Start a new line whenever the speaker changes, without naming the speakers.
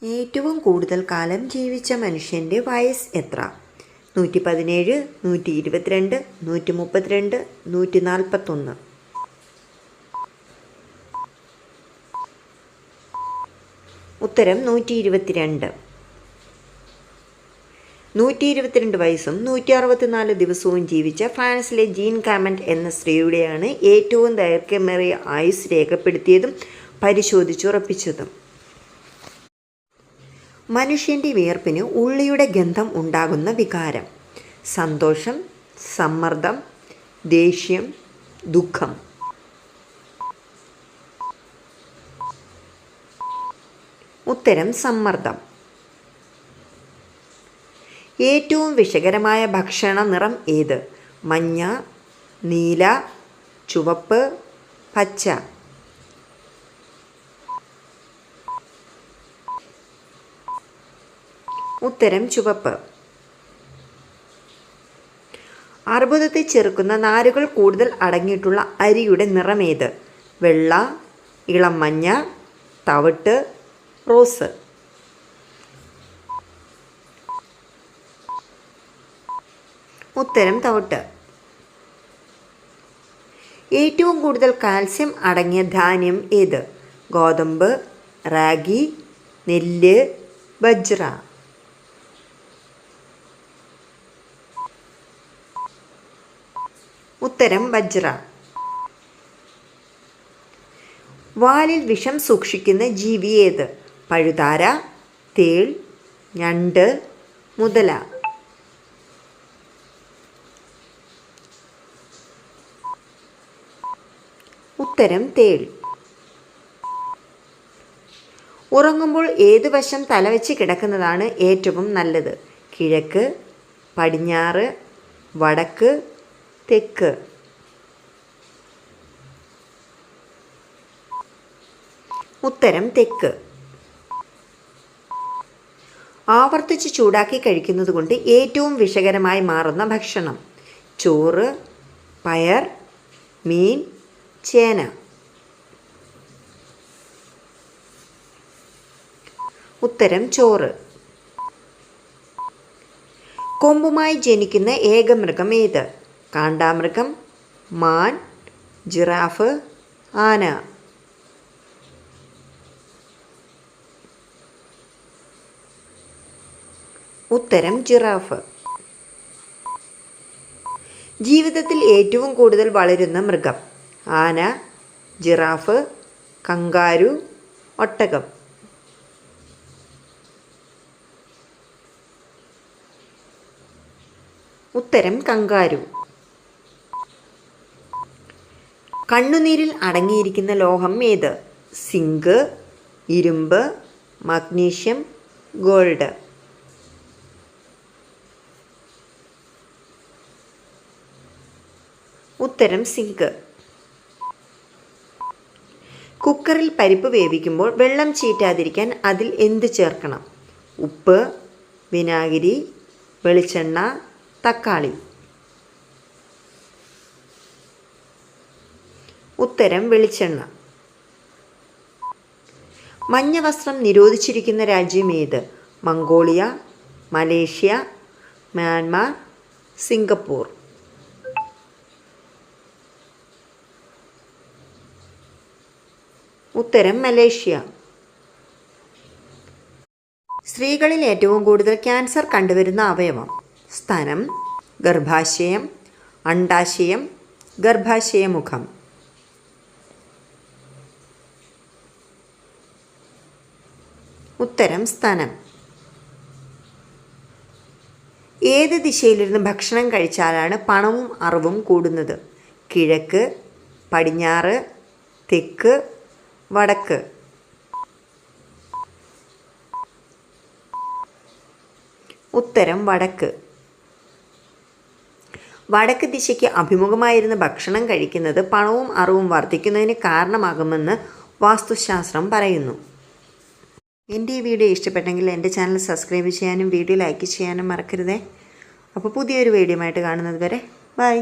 ഏറ്റവും കൂടുതൽ കാലം ജീവിച്ച മനുഷ്യൻ്റെ വയസ്സ് എത്ര? 117, 122, 132, 141. ഉത്തരം 122. 122 വയസ്സും 164 ദിവസവും ജീവിച്ച ഫ്രാൻസിലെ ജീൻ കാമന്റ് എന്ന സ്ത്രീയുടെയാണ് ഏറ്റവും ദൈർഘ്യമേറിയ ആയുസ് രേഖപ്പെടുത്തിയതും പരിശോധിച്ചുറപ്പിച്ചതും. മനുഷ്യൻ്റെ വിയർപ്പിന് ഉള്ളിയുടെ ഗന്ധം ഉണ്ടാകുന്ന വികാരം: സന്തോഷം, സമ്മർദ്ദം, ദേഷ്യം, ദുഃഖം. ഉത്തരം സമ്മർദ്ദം. ഏറ്റവും വിഷകരമായ ഭക്ഷണ നിറം ഏത്? മഞ്ഞ, നീല, ചുവപ്പ്, പച്ച. ഉത്തരം ചുവപ്പ്. അർബുദത്തെ ചെറുക്കുന്ന നാരുകൾ കൂടുതൽ അടങ്ങിയിട്ടുള്ള അരിയുടെ നിറമേത്? വെള്ള, ഇളം മഞ്ഞ, തവിട്ട്, റോസ്. ഉത്തരം തവിട്ട്. ഏറ്റവും കൂടുതൽ കാൽസ്യം അടങ്ങിയ ധാന്യം ഏത്? ഗോതമ്പ്, റാഗി, നെല്ല്, ബജ്ര. ഉത്തരം ബജ്ര. വാലിൽ വിഷം സൂക്ഷിക്കുന്ന ജീവി ഏത്? പഴുതാര, തേൾ, ഞണ്ട്, മുതല. ഉത്തരം തേൾ. ഉറങ്ങുമ്പോൾ ഏതു വശം തലവെച്ച് കിടക്കുന്നതാണ് ഏറ്റവും നല്ലത്? കിഴക്ക്, പടിഞ്ഞാറ്, വടക്ക്, തെക്ക്. ഉത്തരം തെക്ക്. ആവർത്തിച്ച് ചൂടാക്കി കഴിക്കുന്നത് കൊണ്ട് ഏറ്റവും വിഷകരമായി മാറുന്ന ഭക്ഷണം: ചോറ്, പയർ, മീൻ, ചേന. ഉത്തരം ചോറ്. കൊമ്പുമായി ജനിക്കുന്ന ഏക മൃഗം ഏത്? കാണ്ടാമൃഗം, മാൻ, ജിറാഫ്, ആന. ഉത്തരം ജിറാഫ്. ജീവിതത്തിൽ ഏറ്റവും കൂടുതൽ വളരുന്ന മൃഗം: ആന, ജിറാഫ്, കങ്കാരു, ഒട്ടകം. ഉത്തരം കങ്കാരു. കണ്ണുനീരിൽ അടങ്ങിയിരിക്കുന്ന ലോഹം ഏത്? സിങ്ക്, ഇരുമ്പ്, മഗ്നീഷ്യം, ഗോൾഡ്. ഉത്തരം സിങ്ക്. കുക്കറിൽ പരിപ്പ് വേവിക്കുമ്പോൾ വെള്ളം ചീറ്റാതിരിക്കാൻ അതിൽ എന്ത് ചേർക്കണം? ഉപ്പ്, വിനാഗിരി, വെളിച്ചെണ്ണ, തക്കാളി. ഉത്തരം വെളിച്ചെണ്ണ. മഞ്ഞ വസ്ത്രം നിരോധിച്ചിരിക്കുന്ന രാജ്യം ഏത്? Mongolia, Malaysia, Myanmar, Singapore. ഉത്തരം മലേഷ്യ. സ്ത്രീകളിൽ ഏറ്റവും കൂടുതൽ ക്യാൻസർ കണ്ടുവരുന്ന അവയവം: സ്തനം, ഗർഭാശയം, അണ്ഡാശയം, ഗർഭാശയമുഖം. ഉത്തരം സ്തനം. ഏത് ദിശയിലിരുന്ന് ഭക്ഷണം കഴിച്ചാലാണ് പണവും അറിവും കൂടുന്നത്? കിഴക്ക്, പടിഞ്ഞാറ്, തെക്ക്, വടക്ക്. ഉത്തരം വടക്ക്. വടക്ക് ദിശയ്ക്ക് അഭിമുഖമായിരുന്ന ഭക്ഷണം കഴിക്കുന്നത് പണവും അറിവും വർദ്ധിക്കുന്നതിന് കാരണമാകുമെന്ന് വാസ്തുശാസ്ത്രം പറയുന്നു. എൻ്റെ ഈ വീഡിയോ ഇഷ്ടപ്പെട്ടെങ്കിൽ എൻ്റെ ചാനൽ സബ്സ്ക്രൈബ് ചെയ്യാനും വീഡിയോ ലൈക്ക് ചെയ്യാനും മറക്കരുതേ. അപ്പോൾ പുതിയൊരു വീഡിയോ ആയിട്ട് കാണുന്നത് വരെ ബൈ.